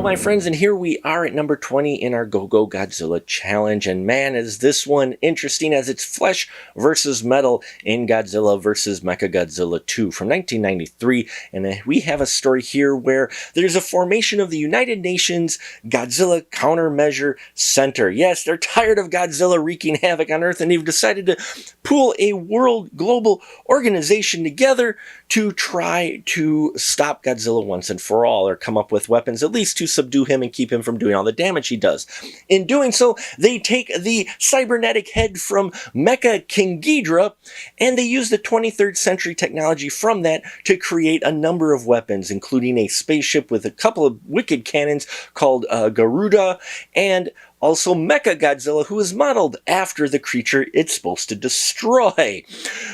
my friends, and here we are at number 20 in our Go Go Godzilla challenge. And man, is this one interesting as it's flesh versus metal in Godzilla vs. Mechagodzilla 2 from 1993. And we have a story here where there's a formation of the United Nations Godzilla Countermeasure Center. Yes, they're tired of Godzilla wreaking havoc on Earth, and they've decided to pool a world global organization together to try to stop Godzilla once and for all, or come up with weapons at least to subdue him and keep him from doing all the damage he does. In doing so, they take the cybernetic head from Mechagodzilla and they use the 23rd century technology from that to create a number of weapons, including a spaceship with a couple of wicked cannons called Garuda, and also Mechagodzilla, who is modeled after the creature it's supposed to destroy.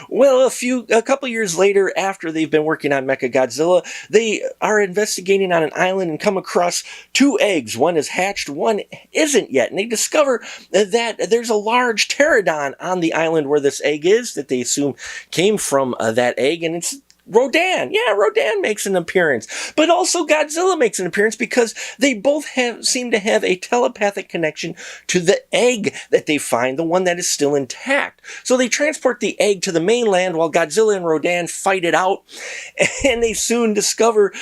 Well, a couple years later, after they've been working on Mechagodzilla, they are investigating on an island and come across two eggs. One is hatched, one isn't yet. And they discover that there's a large pterodon on the island where this egg is, that they assume came from that egg, and it's Rodan. Yeah, Rodan makes an appearance. But also Godzilla makes an appearance because they both seem to have a telepathic connection to the egg that they find, the one that is still intact. So they transport the egg to the mainland while Godzilla and Rodan fight it out. And they soon discover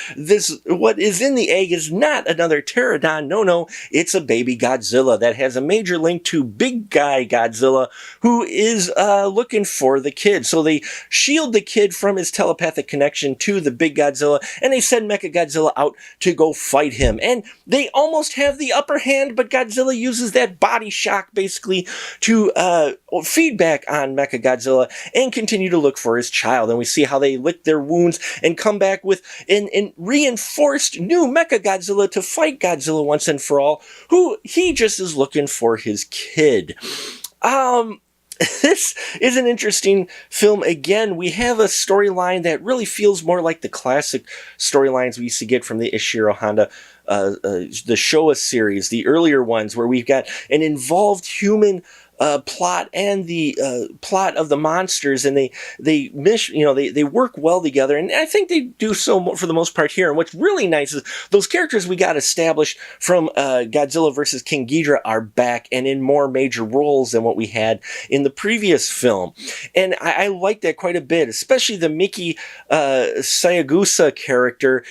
what is in the egg is not another pterodon. No, it's a baby Godzilla that has a major link to big guy Godzilla, who is looking for the kid. So they shield the kid from his telepathic connection to the big Godzilla, and they send Mechagodzilla out to go fight him. And they almost have the upper hand, but Godzilla uses that body shock basically to feedback on Mechagodzilla and continue to look for his child. And we see how they lick their wounds and come back with an reinforced new Mechagodzilla to fight Godzilla once and for all, who he just is looking for his kid. This is an interesting film. Again, we have a storyline that really feels more like the classic storylines we used to get from the Ishiro Honda, the Showa series, the earlier ones, where we've got an involved human plot and the plot of the monsters, and they work well together, and I think they do so for the most part here. And what's really nice is those characters we got established from Godzilla vs. King Ghidorah are back and in more major roles than what we had in the previous film, and I like that quite a bit, especially the Miki Sayagusa character.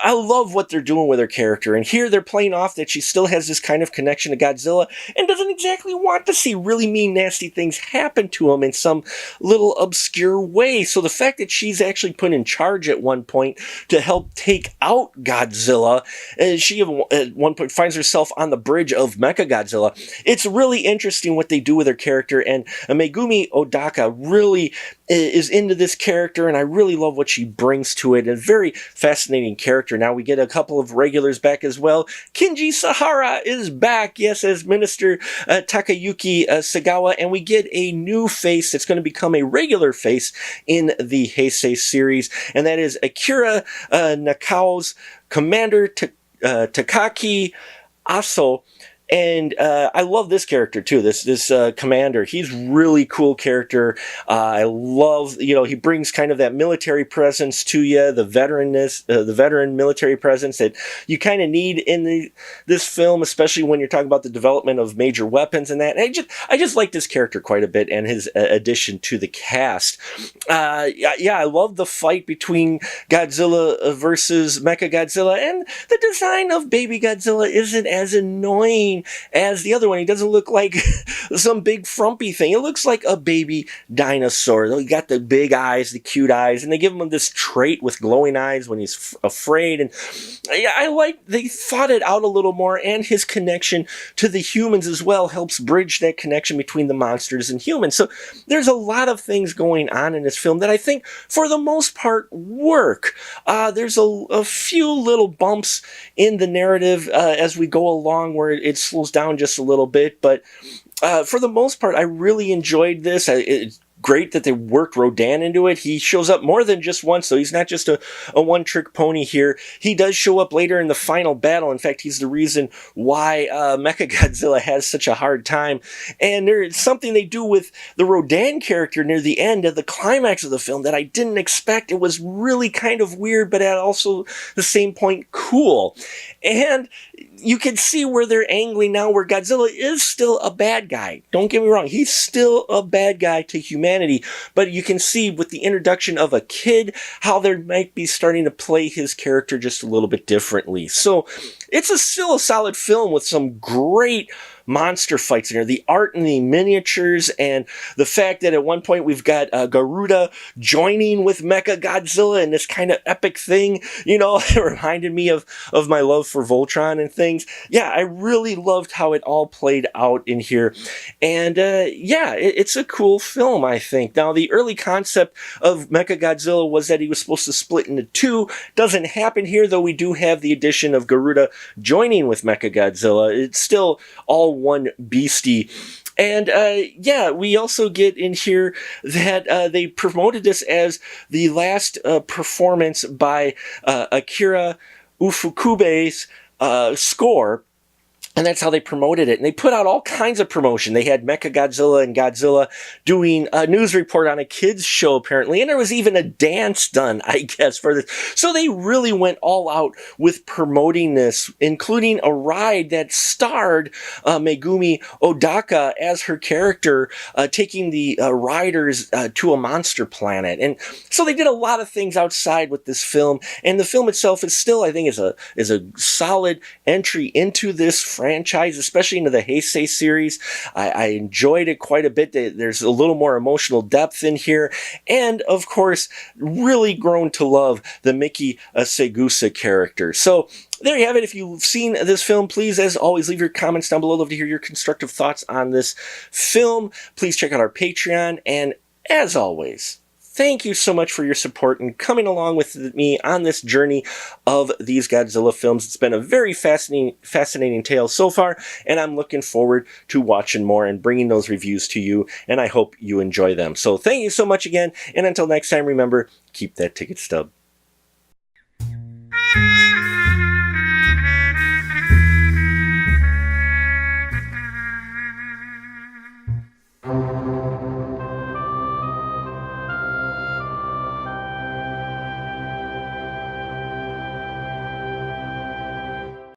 I love what they're doing with her character, and here they're playing off that she still has this kind of connection to Godzilla and doesn't exactly want to see really mean, nasty things happen to him in some little obscure way. So the fact that she's actually put in charge at one point to help take out Godzilla, and she at one point finds herself on the bridge of Mechagodzilla, it's really interesting what they do with her character, and Megumi Odaka really is into this character, and I really love what she brings to it. A very fascinating character. Now we get a couple of regulars back as well. Kinji Sahara is back, yes, as Minister Takayuki Sagawa, and we get a new face that's going to become a regular face in the Heisei series, and that is Akira Nakao's Commander Takaki Aso. And I love this character too. This commander, he's really cool character. I love, he brings kind of that military presence to you, the veteran military presence that you kind of need in this film, especially when you're talking about the development of major weapons and that. And I just like this character quite a bit, and his addition to the cast. I love the fight between Godzilla versus Mechagodzilla, and the design of baby Godzilla isn't as annoying as the other one. He doesn't look like some big frumpy thing. It looks like a baby dinosaur. He got the big eyes, the cute eyes, and they give him this trait with glowing eyes when he's afraid. And I like they thought it out a little more, and his connection to the humans as well helps bridge that connection between the monsters and humans. So there's a lot of things going on in this film that I think for the most part work. There's a few little bumps in the narrative as we go along where it slows down just a little bit, but for the most part, I really enjoyed this. It's great that they worked Rodan into it. He shows up more than just once, so he's not just a one-trick pony here. He does show up later in the final battle. In fact, he's the reason why Mechagodzilla has such a hard time. And there's something they do with the Rodan character near the end of the climax of the film that I didn't expect. It was really kind of weird, but at also the same point cool. And you can see where they're angling now, where Godzilla is still a bad guy. Don't get me wrong, he's still a bad guy to humanity, but you can see with the introduction of a kid how they might be starting to play his character just a little bit differently. So it's still a solid film with some great monster fights in there. The art and the miniatures, and the fact that at one point we've got Garuda joining with Mechagodzilla in this kind of epic thing, it reminded me of my love for Voltron and things. Yeah, I really loved how it all played out in here. And it's a cool film, I think. Now, the early concept of Mechagodzilla was that he was supposed to split into two. Doesn't happen here, though we do have the addition of Garuda joining with Mechagodzilla. It's still all one beastie. And we also get in here that they promoted this as the last performance by Akira Ufukube's score. And that's how they promoted it. And they put out all kinds of promotion. They had Mechagodzilla and Godzilla doing a news report on a kid's show, apparently. And there was even a dance done, I guess, for this. So they really went all out with promoting this, including a ride that starred Megumi Odaka as her character, taking the riders to a monster planet. And so they did a lot of things outside with this film. And the film itself is still, I think, is a solid entry into this franchise, especially into the Heisei series. I enjoyed it quite a bit. There's a little more emotional depth in here. And, of course, really grown to love the Miki Segusa character. So there you have it. If you've seen this film, please, as always, leave your comments down below. Love to hear your constructive thoughts on this film. Please check out our Patreon. And, as always, thank you so much for your support and coming along with me on this journey of these Godzilla films. It's been a very fascinating tale so far, and I'm looking forward to watching more and bringing those reviews to you, and I hope you enjoy them. So thank you so much again, and until next time, remember, keep that ticket stub.